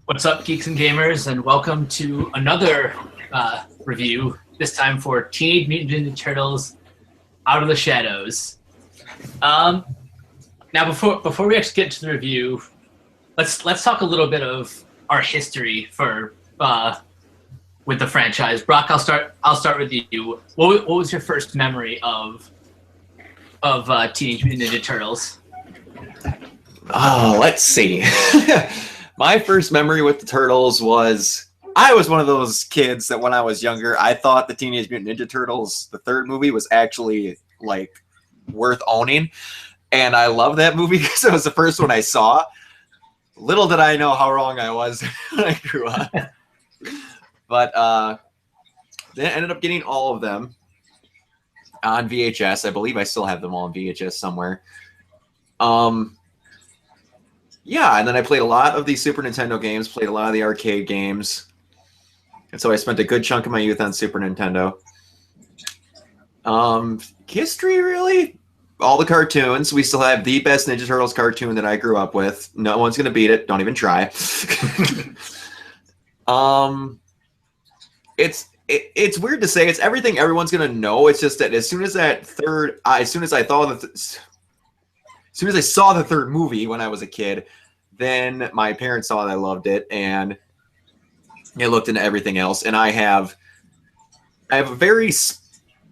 What's up, geeks and gamers, and welcome to another review. This time for Teenage Mutant Ninja Turtles: Out of the Shadows. Now, before we actually get to the review, let's talk a little bit of our history for with the franchise. Brock, I'll start with you. What was your first memory of Teenage Mutant Ninja Turtles? Oh, let's see. My first memory with the Turtles was I was one of those kids that when I was younger, I thought the Teenage Mutant Ninja Turtles, the third movie, was actually like worth owning. And I love that movie because it was the first one I saw. Little did I know how wrong I was when I grew up. But then I ended up getting all of them on VHS. I believe I still have them all on VHS somewhere. Yeah, and then I played a lot of the Super Nintendo games, played a lot of the arcade games. And so I spent a good chunk of my youth on Super Nintendo. History, really? All the cartoons. We still have the best Ninja Turtles cartoon that I grew up with. No one's going to beat it. Don't even try. It's weird to say. It's everything everyone's going to know. It's just that as soon as I saw the third movie when I was a kid, then my parents saw that I loved it, and I looked into everything else. And I have a very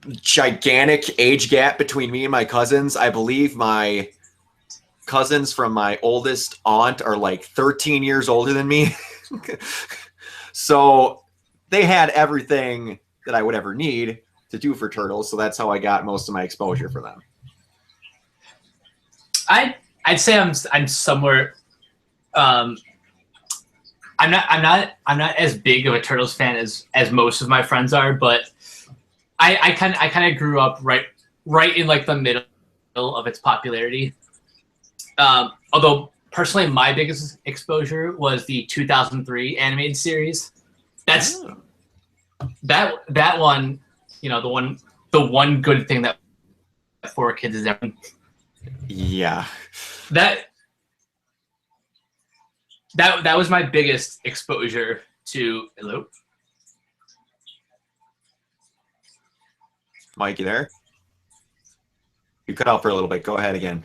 gigantic age gap between me and my cousins. I believe my cousins from my oldest aunt are like 13 years older than me. So they had everything that I would ever need to do for Turtles. So that's how I got most of my exposure for them. I'd say I'm somewhere. I'm not as big of a Turtles fan as most of my friends are, but I kind of grew up right in like the middle of its popularity. Although personally, my biggest exposure was the 2003 animated series. That's that one. You know, the one good thing that 4Kids is ever. Yeah. That was my biggest exposure to. Hello? Mike, you there? You cut out for a little bit. Go ahead again.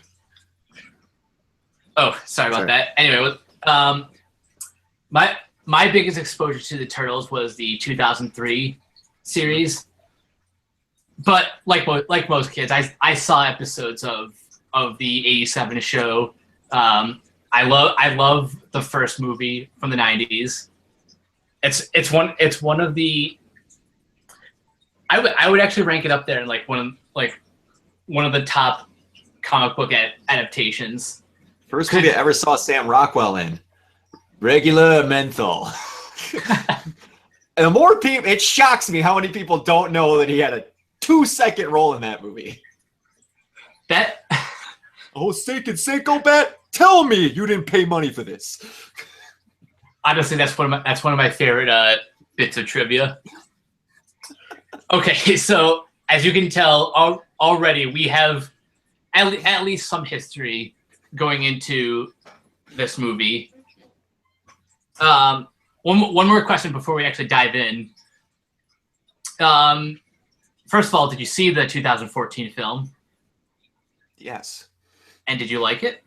Oh, sorry about that. Anyway, my biggest exposure to the Turtles was the 2003 series. But like most kids, I saw episodes of the 87 show. I love the first movie from the 90s. It's one of the I would actually rank it up there in like one of the top comic book adaptations. First movie I ever saw Sam Rockwell in. Regular menthol. And the more people, it shocks me how many people don't know that he had a 2-second role in that movie. That Oh, Steak and Seiko bet? Tell me you didn't pay money for this. Honestly, that's one of my favorite bits of trivia. Okay, so as you can tell already, we have at least some history going into this movie. One more question before we actually dive in. First of all, did you see the 2014 film? Yes. And did you like it?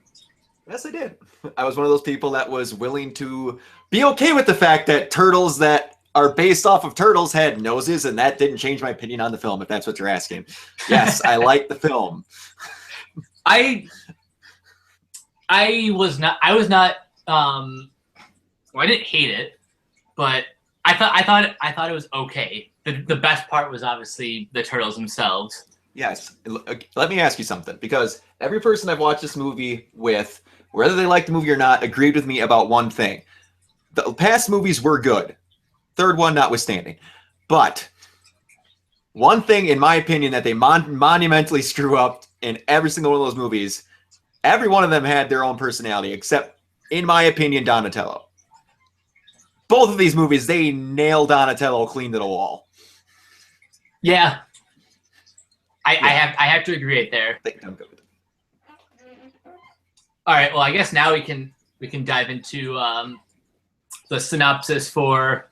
Yes, I did. I was one of those people that was willing to be okay with the fact that turtles that are based off of turtles had noses, and that didn't change my opinion on the film, if that's what you're asking. Yes, I liked the film. I was not well, I didn't hate it, but I thought it was okay. The best part was obviously the turtles themselves. Yes. Let me ask you something, because every person I've watched this movie with, whether they like the movie or not, agreed with me about one thing. The past movies were good. Third one notwithstanding. But one thing, in my opinion, that they monumentally screw up in every single one of those movies, every one of them had their own personality, except, in my opinion, Donatello. Both of these movies, they nailed Donatello clean to the wall. Yeah. I have to agree right there. All right. Well, I guess now we can dive into the synopsis for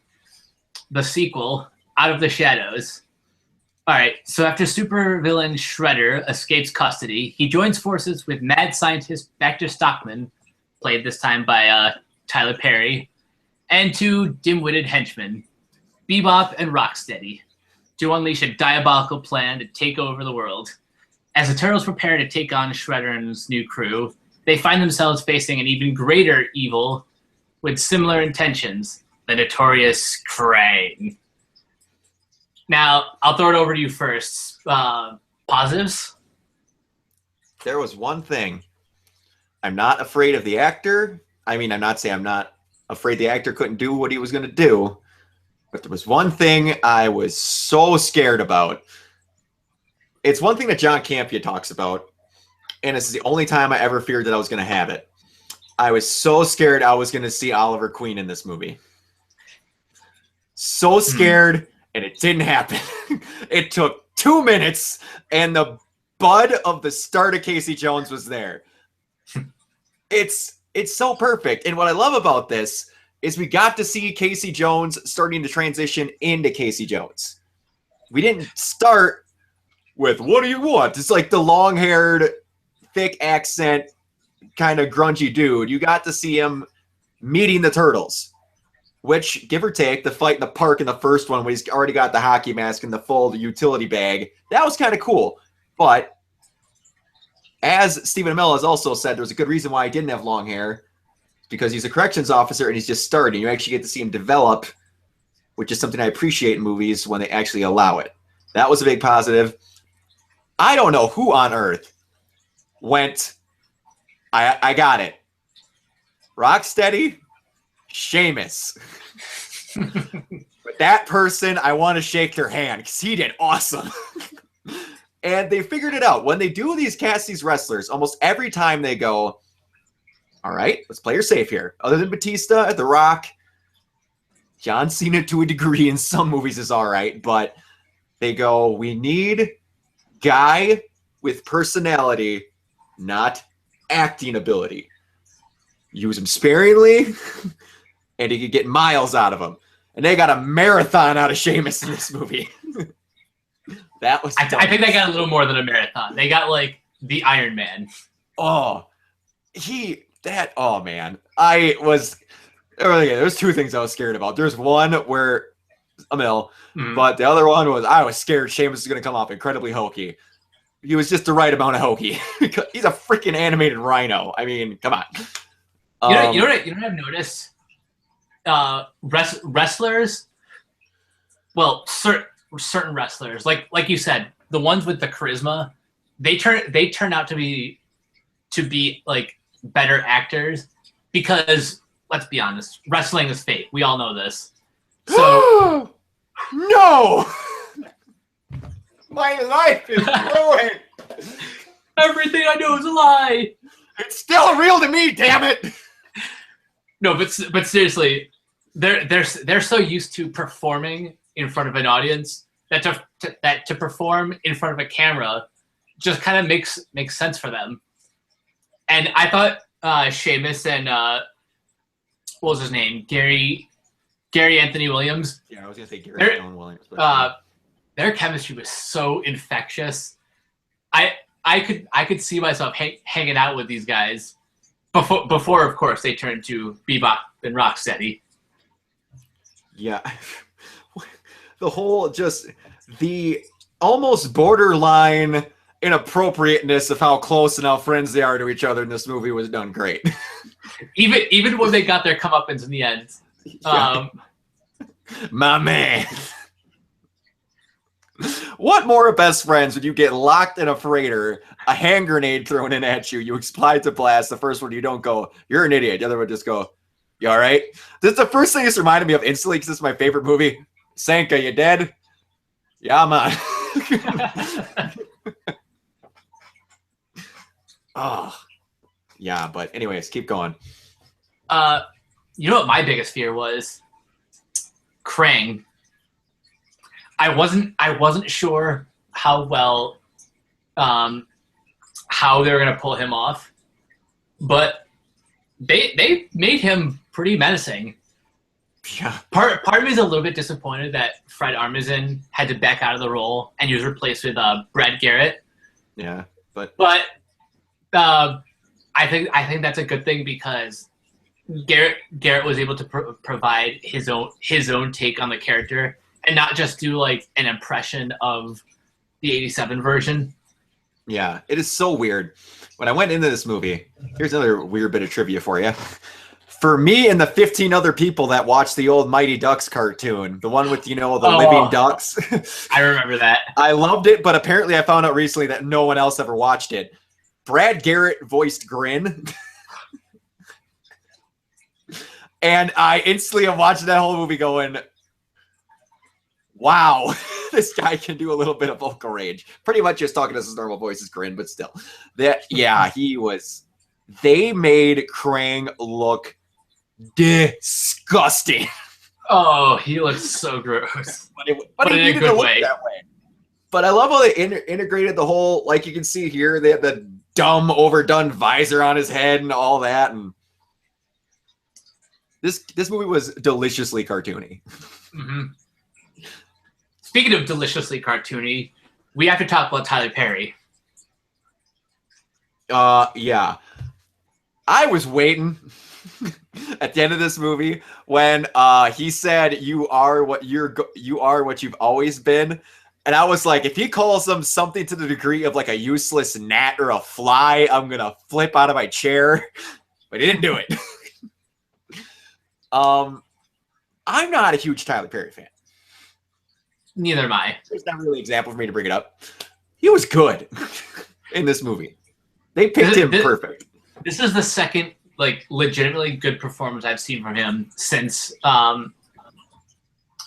the sequel, Out of the Shadows. All right, so after supervillain Shredder escapes custody, he joins forces with mad scientist Baxter Stockman, played this time by Tyler Perry, and two dim-witted henchmen, Bebop and Rocksteady, to unleash a diabolical plan to take over the world. As the Turtles prepare to take on Shredder and his new crew, they find themselves facing an even greater evil with similar intentions, the notorious Krang. Now, I'll throw it over to you first. Positives? There was one thing. I'm not afraid of the actor. I mean, I'm not saying I'm not afraid the actor couldn't do what he was going to do. But there was one thing I was so scared about. It's one thing that John Campea talks about. And this is the only time I ever feared that I was going to have it. I was so scared I was going to see Oliver Queen in this movie. So scared. And it didn't happen. It took 2 minutes, and the bud of the start of Casey Jones was there. It's so perfect. And what I love about this is we got to see Casey Jones starting to transition into Casey Jones. We didn't start with, what do you want? It's like the long-haired, thick accent, kind of grungy dude. You got to see him meeting the Turtles. Which, give or take, the fight in the park in the first one, when he's already got the hockey mask and the full utility bag, that was kind of cool. But, as Stephen Amell has also said, there's a good reason why he didn't have long hair. Because he's a corrections officer and he's just starting. You actually get to see him develop, which is something I appreciate in movies when they actually allow it. That was a big positive. I don't know who on earth went, I got it. Rocksteady, Sheamus. But that person, I want to shake their hand because he did awesome. And they figured it out. When they do cast these wrestlers, almost every time they go, all right, let's play her safe here. Other than Batista, The Rock, John Cena to a degree in some movies is all right, but they go, we need guy with personality, not acting ability. Use him sparingly, and he could get miles out of him. And they got a marathon out of Sheamus in this movie. That was I think they got a little more than a marathon. They got, like, the Iron Man. Oh, man. There's two things I was scared about. There's one where, but the other one was I was scared Sheamus was going to come off incredibly hokey. He was just the right amount of hokey. He's a freaking animated rhino. I mean, come on. You know what I've noticed? Wrestlers, well, certain wrestlers, like you said, the ones with the charisma, they turn out to be like better actors because, let's be honest, wrestling is fake. We all know this. So no, my life is ruined. Everything I know is a lie. It's still real to me, damn it. No, but seriously, they're so used to performing in front of an audience that to perform in front of a camera just kind of makes sense for them. And I thought Sheamus and what was his name, Gary Anthony Williams. Yeah, I was gonna say Gary Anthony Williams. But, their chemistry was so infectious. I could see myself hanging out with these guys before, of course, they turned to Bebop and Rocksteady. Yeah. The almost borderline inappropriateness of how close and how friends they are to each other in this movie was done great. even when they got their comeuppance in the end. My man. What more of best friends when you get locked in a freighter, a hand grenade thrown in at you, you explode to blast, the first one you don't go, you're an idiot. The other one just go, you all right? This is the first thing this reminded me of instantly because this is my favorite movie. Sanka, you dead? Yeah, man. Oh, yeah, but anyways, keep going. You know what my biggest fear was? Krang. I wasn't sure how well how they were gonna pull him off, but they made him pretty menacing. Yeah. Part of me is a little bit disappointed that Fred Armisen had to back out of the role and he was replaced with Brad Garrett. Yeah, but I think that's a good thing because Garrett was able to provide his own take on the character and not just do like an impression of the '87 version. yeah, it is so weird. When I went into this movie, here's another weird bit of trivia for you. For me and the 15 other people that watched the old Mighty Ducks cartoon, the one with, the living ducks. I remember that. I loved it, but apparently I found out recently that no one else ever watched it. Brad Garrett voiced Grin. And I instantly am watching that whole movie going, wow, this guy can do a little bit of vocal range. Pretty much just talking as his normal voice is Grin, but still. He was... They made Krang look disgusting. Oh, he looks so gross. But he needed to look that way. But I love how they integrated the whole, like you can see here, they had the dumb, overdone visor on his head and all that. And this movie was deliciously cartoony. Mm-hmm. Speaking of deliciously cartoony, we have to talk about Tyler Perry. Yeah. I was waiting at the end of this movie when he said, "You are what you've always been," and I was like, if he calls them something to the degree of like a useless gnat or a fly, I'm gonna flip out of my chair. But he didn't do it. I'm not a huge Tyler Perry fan. Neither am I. There's not really an example for me to bring it up. He was good in this movie. They picked him perfect. This is the second, like, legitimately good performance I've seen from him since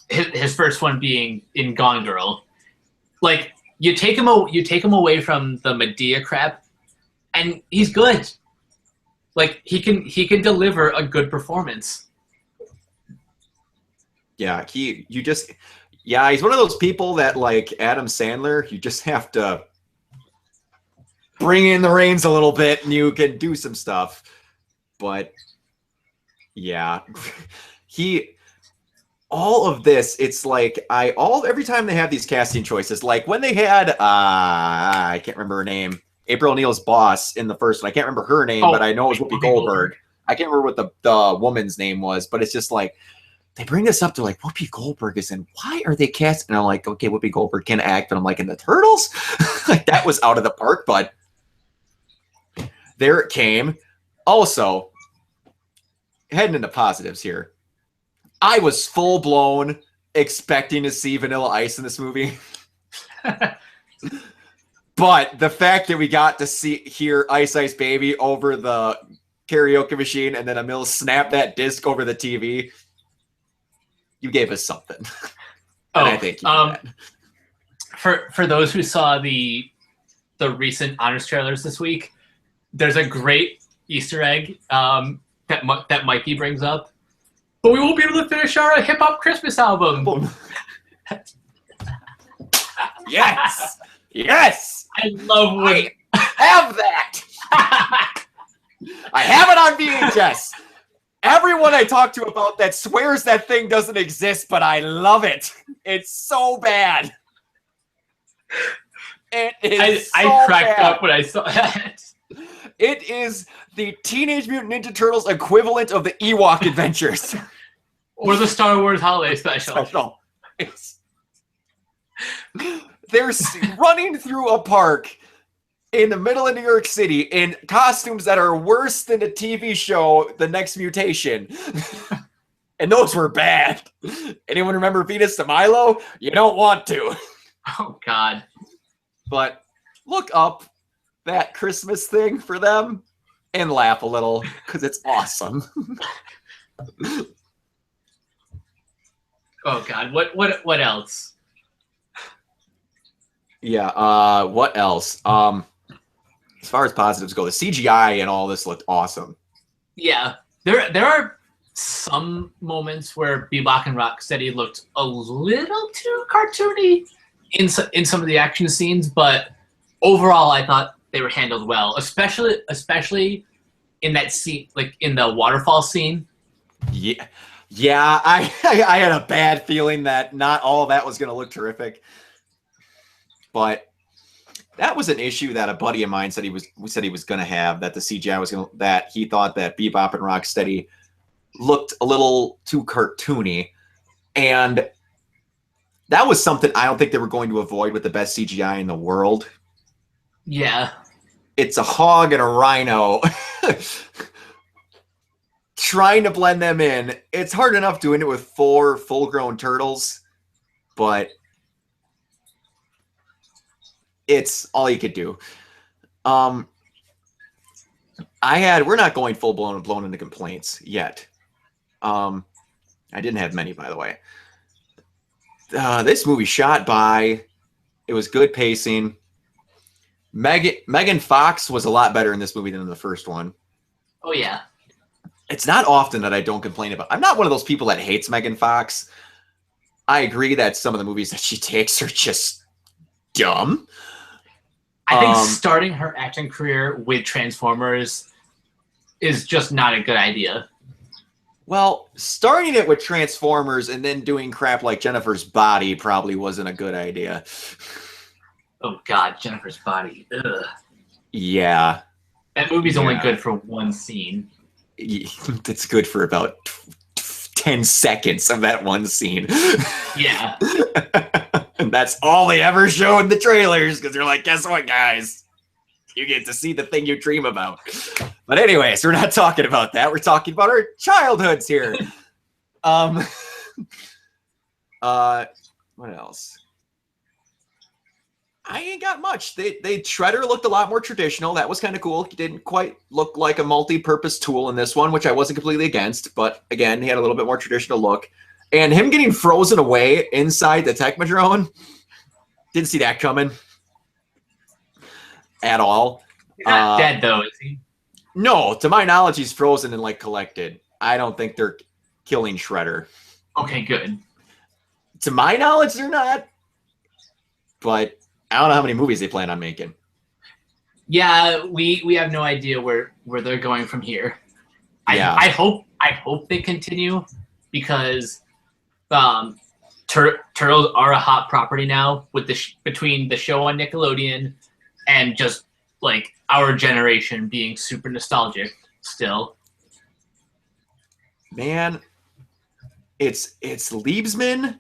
his first one being in Gone Girl. Like, you take him away from the Medea crap, and he's good. Like, he can deliver a good performance. Yeah, he's one of those people that, like Adam Sandler, you just have to bring in the reins a little bit and you can do some stuff. But yeah, all of this, it's like every time they have these casting choices, like when they had I can't remember her name, April O'Neil's boss in the first one. I can't remember her name, but I know it was Whoopi Goldberg. I can't remember what the woman's name was, but it's just like they bring this up to like Whoopi Goldberg is in. Why are they casting? And I'm like, okay, Whoopi Goldberg can act, but I'm like, in the Turtles, like that was out of the park. But there it came. Also, heading into positives here, I was full blown expecting to see Vanilla Ice in this movie. But the fact that we got to hear Ice Ice Baby over the karaoke machine and then Emil snap that disc over the TV, you gave us something. And I think you did that. For those who saw the recent honors trailers this week, there's a great Easter egg that Mikey brings up. But we won't be able to finish our hip hop Christmas album. Yes. Yes. I love when I have that. I have it on VHS. Everyone I talk to about that swears that thing doesn't exist, but I love it. It's so bad. It is I cracked up when I saw that. It is the Teenage Mutant Ninja Turtles equivalent of the Ewok Adventures. Or the Star Wars Holiday Special. They're running through a park in the middle of New York City in costumes that are worse than the TV show The Next Mutation. And those were bad. Anyone remember Venus de Milo? You don't want to. Oh, God. But look up that Christmas thing for them and laugh a little because it's awesome. Oh, God. What else? Yeah, what else? As far as positives go, the CGI and all this looked awesome. Yeah, there are some moments where Bebop and Rocksteady looked a little too cartoony in some of the action scenes, but overall, I thought they were handled well, especially in that scene, like in the waterfall scene. Yeah, Yeah, I had a bad feeling that not all of that was going to look terrific, but that was an issue that a buddy of mine said he was going to have, that the CGI was going to, that he thought that Bebop and Rocksteady looked a little too cartoony, and that was something I don't think they were going to avoid with the best CGI in the world. Yeah. It's a hog and a rhino. Trying to blend them in. It's hard enough doing it with 4 full-grown turtles, but it's all you could do. We're not going blown into complaints yet. I didn't have many, by the way. This movie shot by, it was good pacing. Megan Fox was a lot better in this movie than in the first one. Oh yeah. It's not often that I don't complain about. I'm not one of those people that hates Megan Fox. I agree that some of the movies that she takes are just dumb. I think starting her acting career with Transformers is just not a good idea. Well, starting it with Transformers and then doing crap like Jennifer's Body probably wasn't a good idea. Oh God, Jennifer's Body. Ugh. Yeah. That movie's only good for one scene. It's good for about 10 seconds of that one scene. Yeah. And that's all they ever show in the trailers, because they're like, guess what, guys? You get to see the thing you dream about. But anyways, we're not talking about that. We're talking about our childhoods here. What else? I ain't got much. Shredder looked a lot more traditional. That was kind of cool. He didn't quite look like a multi-purpose tool in this one, which I wasn't completely against. But again, he had a little bit more traditional look. And him getting frozen away inside the Technodrome, didn't see that coming at all. He's not dead, though, is he? No, to my knowledge, he's frozen and like collected. I don't think they're killing Shredder. Okay, good. To my knowledge, they're not. But I don't know how many movies they plan on making. Yeah, we have no idea where they're going from here. Yeah. I hope they continue, because Turtles are a hot property now with between the show on Nickelodeon and just like our generation being super nostalgic still. Man, it's Liebsman,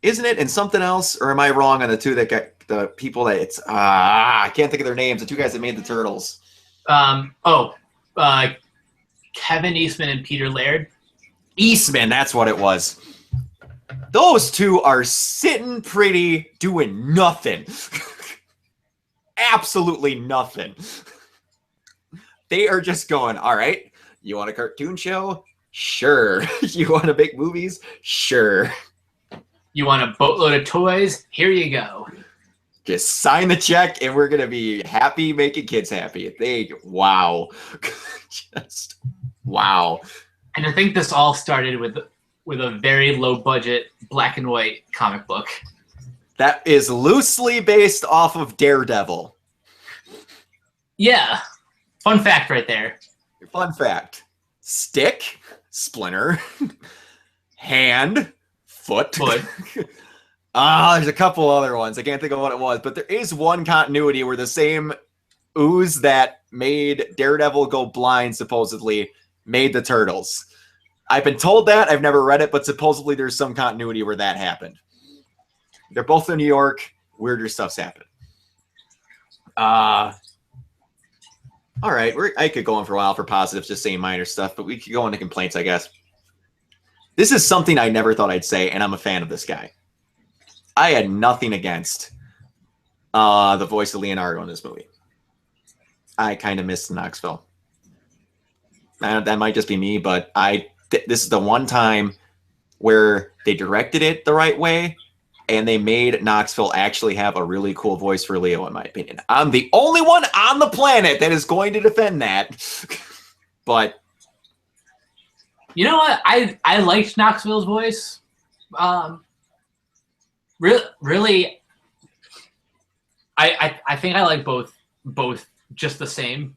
isn't it? And something else, or am I wrong on the two that got the people that it's I can't think of their names, the 2 guys that made the Turtles. Kevin Eastman and Peter Laird. Eastman, that's what it was. Those 2 are sitting pretty, doing nothing. Absolutely nothing. They are just going, all right, you want a cartoon show? Sure. You want to make movies? Sure. You want a boatload of toys? Here you go. Just sign the check and we're going to be happy making kids happy. Wow. Just, wow. And I think this all started with a very low budget black and white comic book. That is loosely based off of Daredevil. Yeah. Fun fact right there. Fun fact. Stick, Splinter, hand, foot. There's a couple other ones. I can't think of what it was, but there is one continuity where the same ooze that made Daredevil go blind supposedly made the Turtles. I've been told that. I've never read it, but supposedly there's some continuity where that happened. They're both in New York. Weirder stuff's happened. All right. I could go on for a while for positives, just saying minor stuff, but we could go into complaints, I guess. This is something I never thought I'd say, and I'm a fan of this guy. I had nothing against the voice of Leonardo in this movie. I kind of missed Knoxville. That might just be me, but this is the one time where they directed it the right way, and they made Knoxville actually have a really cool voice for Leo, in my opinion. I'm the only one on the planet that is going to defend that. But you know what? I liked Knoxville's voice. Really, I think I like both just the same.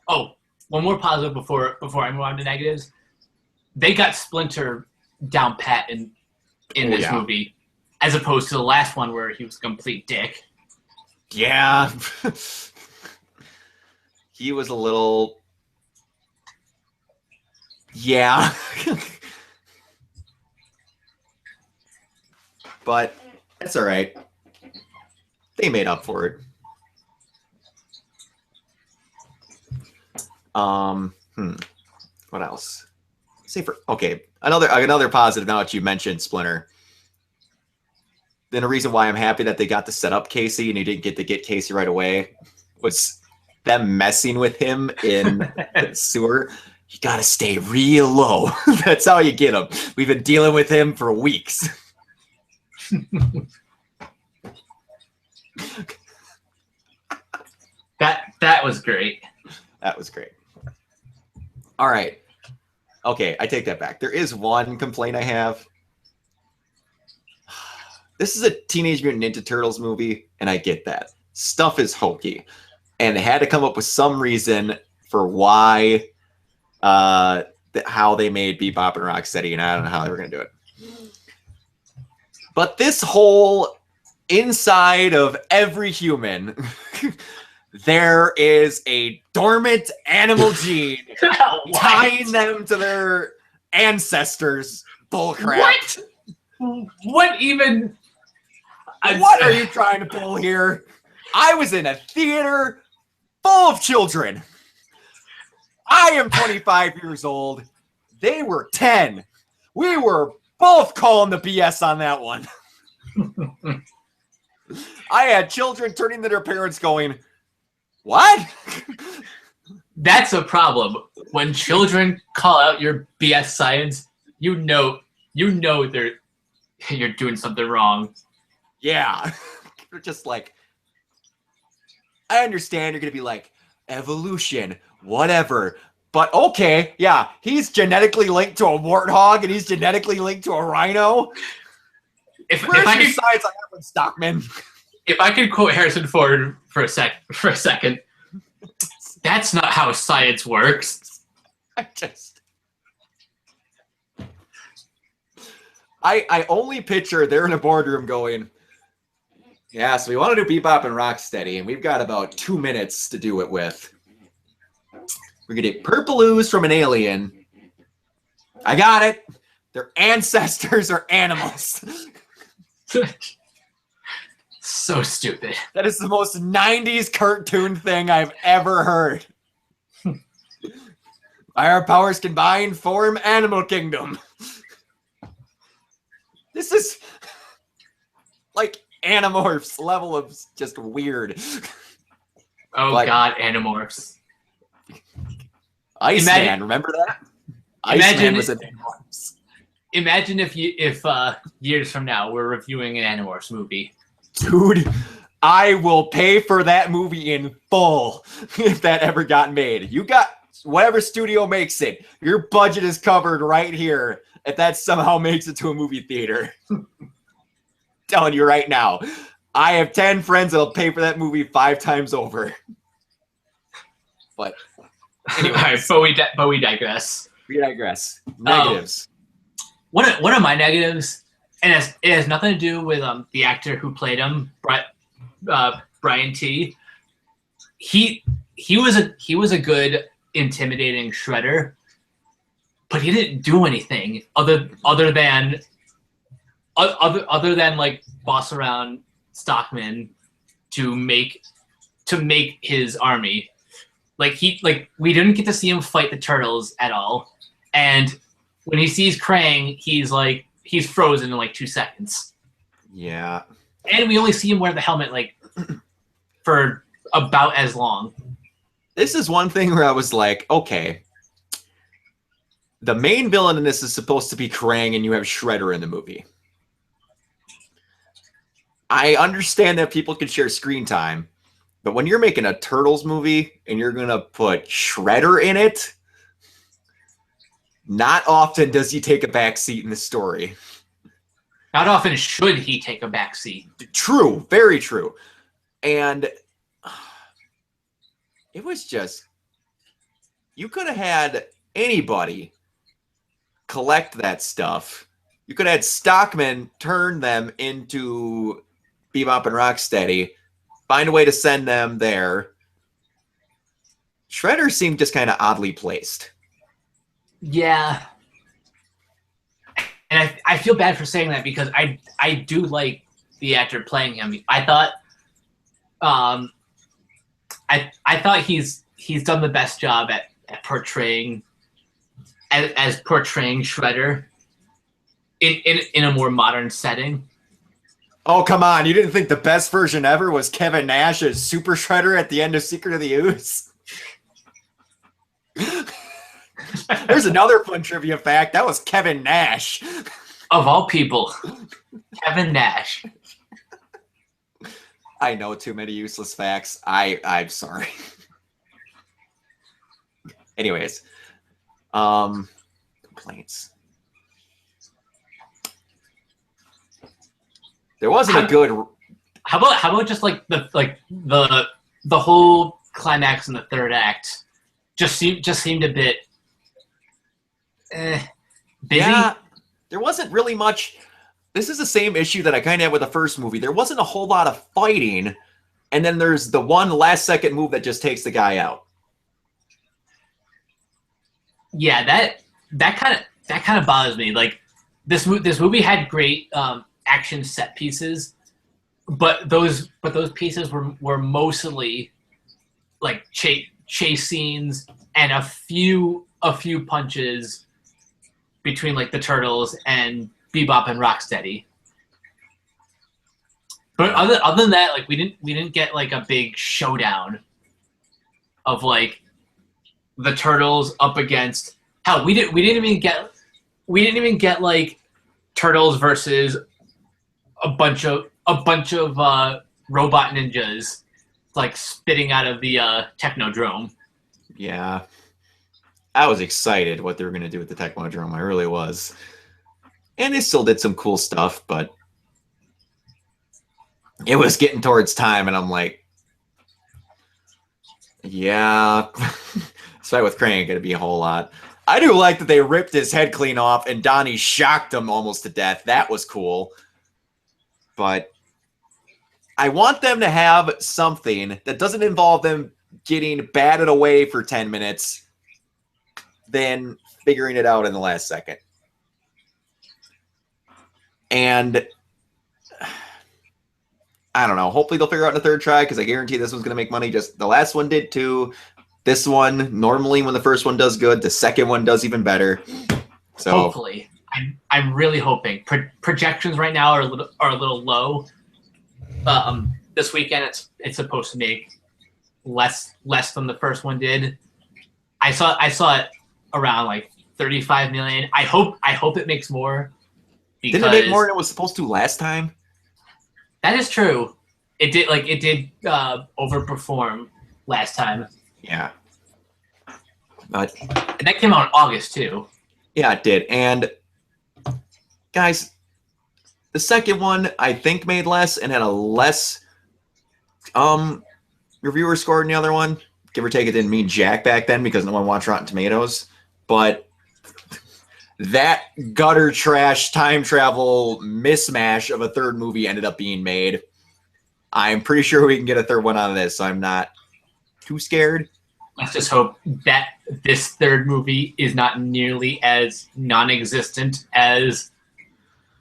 Oh, one more positive before I move on to negatives. they got Splinter down pat in this movie, as opposed to the last one where he was a complete dick. Yeah. He was a little... Yeah. But that's all right. They made up for it. What else? Okay, another positive now that you mentioned Splinter. Then a reason why I'm happy that they got to set up Casey and you didn't get to get Casey right away was them messing with him in the sewer. You gotta stay real low. That's how you get him. We've been dealing with him for weeks. That was great. That was great. All right. Okay, I take that back. There is one complaint I have. This is a Teenage Mutant Ninja Turtles movie, and I get that. Stuff is hokey. And they had to come up with some reason for why, how they made Bebop and Rocksteady, and I don't know how they were going to do it. But this whole inside of every human, there is a dormant animal gene tying them to their ancestors. Bullcrap. What? What even? What are you trying to pull here? I was in a theater full of children. I am 25 years old. They were 10. We were both calling the BS on that one. I had children turning to their parents going, what? That's a problem. When children call out your BS science, you know you're doing something wrong. Yeah. You're just like, I understand you're going to be like, evolution, whatever. But okay, yeah, he's genetically linked to a warthog and he's genetically linked to a rhino. Where's your science on that one, Stockman? If I could quote Harrison Ford for a second, that's not how science works. I only picture they're in a boardroom going, yeah, so we want to do Bebop and Rocksteady, and we've got about 2 minutes to do it with. We're going to get purple ooze from an alien. I got it. Their ancestors are animals. So stupid. That is the most 90s cartoon thing I've ever heard. Our powers combined form Animal Kingdom. This is like Animorphs level of just weird. Oh, but, God, Animorphs. Iceman, remember that? Iceman was an Animorphs. Imagine if years from now we're reviewing an Animorphs movie. Dude, I will pay for that movie in full if that ever got made. You got whatever studio makes it. Your budget is covered right here if that somehow makes it to a movie theater. Telling you right now. I have 10 friends that'll pay for that movie 5 times over. But anyway, right, but we digress. We digress. Negatives. One of my negatives, and it has nothing to do with the actor who played him, Brian T. He was a good intimidating shredder, but he didn't do anything other than like boss around Stockman to make his army. We didn't get to see him fight the turtles at all, and when he sees Krang, he's frozen in like 2 seconds. Yeah, and we only see him wear the helmet for about as long. This is one thing where I was like, okay, the main villain in this is supposed to be Krang, and you have Shredder in the movie. I understand that people can share screen time, but when you're making a Turtles movie and you're going to put Shredder in it, not often does he take a back seat in the story. Not often should he take a back seat. True, very true. And it was just, you could have had anybody collect that stuff. You could have had Stockman turn them into Bebop and Rocksteady, find a way to send them there. Shredder seemed just kind of oddly placed. Yeah. And I feel bad for saying that because I do like the actor playing him. I thought I thought he's done the best job at portraying as portraying Shredder in a more modern setting. Oh, come on. You didn't think the best version ever was Kevin Nash as Super Shredder at the end of Secret of the Ooze? There's another fun trivia fact. That was Kevin Nash. Of all people, Kevin Nash. I know too many useless facts. I'm sorry. Anyways, complaints. There wasn't a good. How about just like the whole climax in the third act just seemed a bit busy. Yeah, there wasn't really much. This is the same issue that I kind of had with the first movie. There wasn't a whole lot of fighting, and then there's the one last second move that just takes the guy out. Yeah, that kind of bothers me. Like this movie had great action set pieces, but those pieces were mostly like chase scenes and a few punches between like the Turtles and Bebop and Rocksteady. But other than that, like we didn't get like a big showdown of like the Turtles up against hell. We didn't even get like Turtles versus a bunch of robot ninjas like spitting out of the Technodrome. Yeah. I was excited what they were going to do with the Technodrome. I really was. And they still did some cool stuff, but it was getting towards time, and I'm like, yeah, this fight with Krang ain't going to be a whole lot. I do like that they ripped his head clean off, and Donnie shocked him almost to death. That was cool. But I want them to have something that doesn't involve them getting batted away for 10 minutes, then figuring it out in the last second. And I don't know. Hopefully they'll figure out in the third try, because I guarantee this one's going to make money. Just the last one did too. This one, normally when the first one does good, the second one does even better. So hopefully. I'm really hoping. Projections right now are a little low. This weekend it's supposed to make less than the first one did. I saw it around like 35 million. I hope it makes more. Didn't it make more than it was supposed to last time? That is true. It did overperform last time. Yeah. And that came out in August too. Yeah, it did. And guys, the second one I think made less and had a less reviewer score than the other one. Give or take, it didn't mean jack back then because no one watched Rotten Tomatoes. But that gutter trash time travel mismatch of a third movie ended up being made. I'm pretty sure we can get a third one out of this, so I'm not too scared. Let's just hope that this third movie is not nearly as non-existent as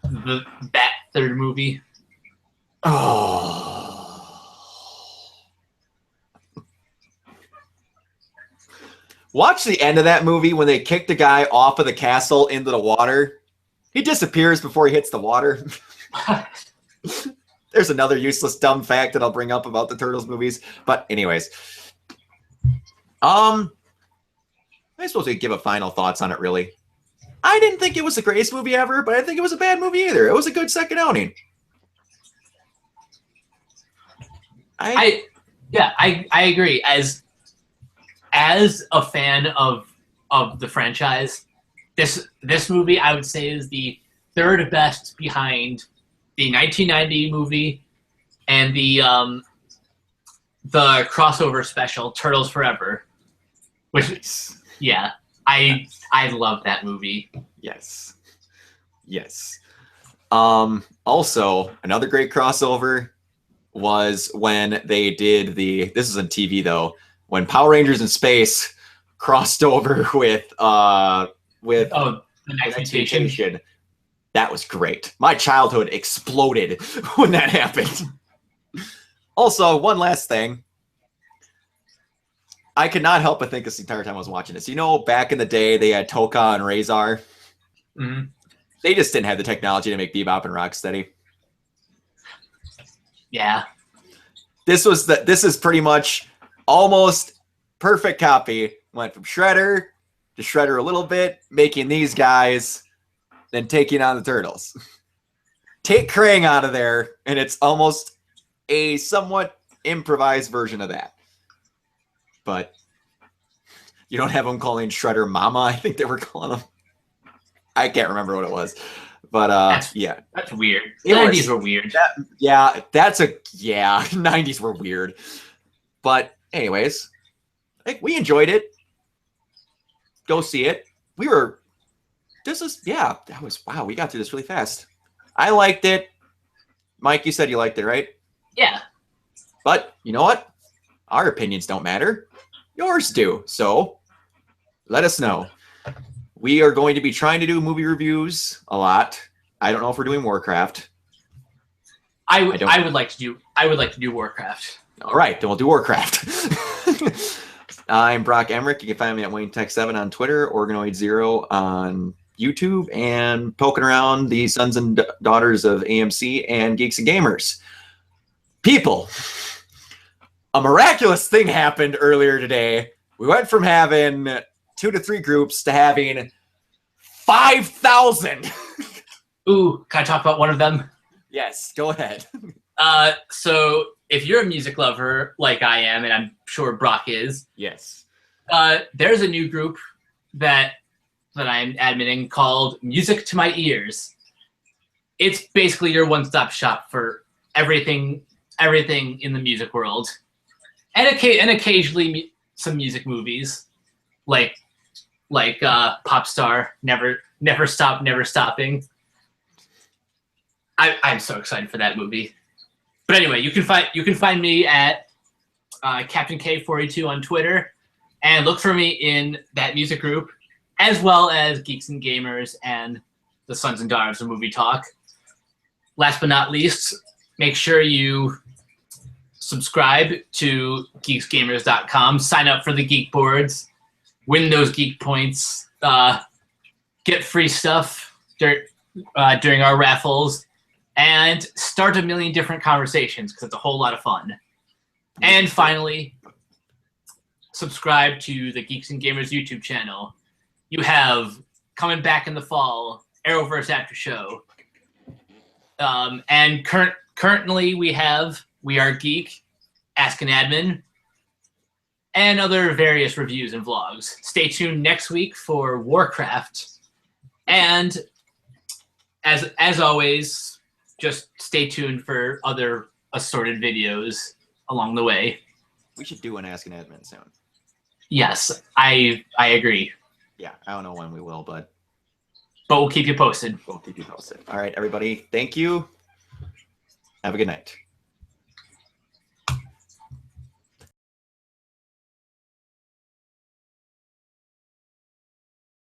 that third movie. Oh. Watch the end of that movie when they kick the guy off of the castle into the water. He disappears before he hits the water. There's another useless, dumb fact that I'll bring up about the Turtles movies. But anyways. I suppose we could give a final thoughts on it, really. I didn't think it was the greatest movie ever, but I didn't think it was a bad movie either. It was a good second outing. I agree. As a fan of the franchise, this movie I would say is the third best behind the 1990 movie and the crossover special Turtles Forever, which yeah, I love that movie. Yes. Yes. Also, another great crossover was when they did this is on TV though, when Power Rangers in Space crossed over with The Next Mutation. That was great. My childhood exploded when that happened. Also, one last thing. I could not help but think this entire time I was watching this. You know, back in the day, they had Toka and Razor. Mm-hmm. They just didn't have the technology to make Bebop and Rocksteady. Yeah. This is pretty much almost perfect copy. Went from Shredder to Shredder a little bit, making these guys, then taking on the Turtles. Take Krang out of there, and it's almost a somewhat improvised version of that. But you don't have them calling Shredder Mama. I think they were calling him. I can't remember what it was. But that's weird. The 90s were weird. 90s were weird. But anyways, we enjoyed it. Go see it. Wow, we got through this really fast. I liked it. Mike, you said you liked it, right? Yeah. But you know what? Our opinions don't matter. Yours do. So let us know. We are going to be trying to do movie reviews a lot. I don't know if we're doing Warcraft. I would like to do Warcraft. All right, then we'll do Warcraft. I'm Brock Emmerich. You can find me at WayneTech7 on Twitter, Organoid0 on YouTube, and poking around the Sons and Daughters of AMC and Geeks and Gamers. People, a miraculous thing happened earlier today. We went from having 2 to 3 groups to having 5,000. Ooh, can I talk about one of them? Yes, go ahead. So if you're a music lover like I am, and I'm sure Brock is, yes, there's a new group that I'm admitting called Music to My Ears. It's basically your one-stop shop for everything in the music world, and occasionally some music movies, like Pop Star, Never Stop, Never Stopping. I'm so excited for that movie. But anyway, you can find me at Captain K482 on Twitter, and look for me in that music group, as well as Geeks and Gamers and the Sons and Daughters of Movie Talk. Last but not least, make sure you subscribe to geeksgamers.com, sign up for the Geek Boards, win those Geek Points, get free stuff during our raffles, and start a million different conversations because it's a whole lot of fun. And finally, subscribe to the Geeks and Gamers YouTube channel. You have, coming back in the fall, Arrowverse After Show. And currently we Are Geek, Ask an Admin, and other various reviews and vlogs. Stay tuned next week for Warcraft. And as always, just stay tuned for other assorted videos along the way. We should do an Ask an Admin soon. Yes, I agree. Yeah, I don't know when we will, but we'll keep you posted. All right, everybody. Thank you. Have a good night.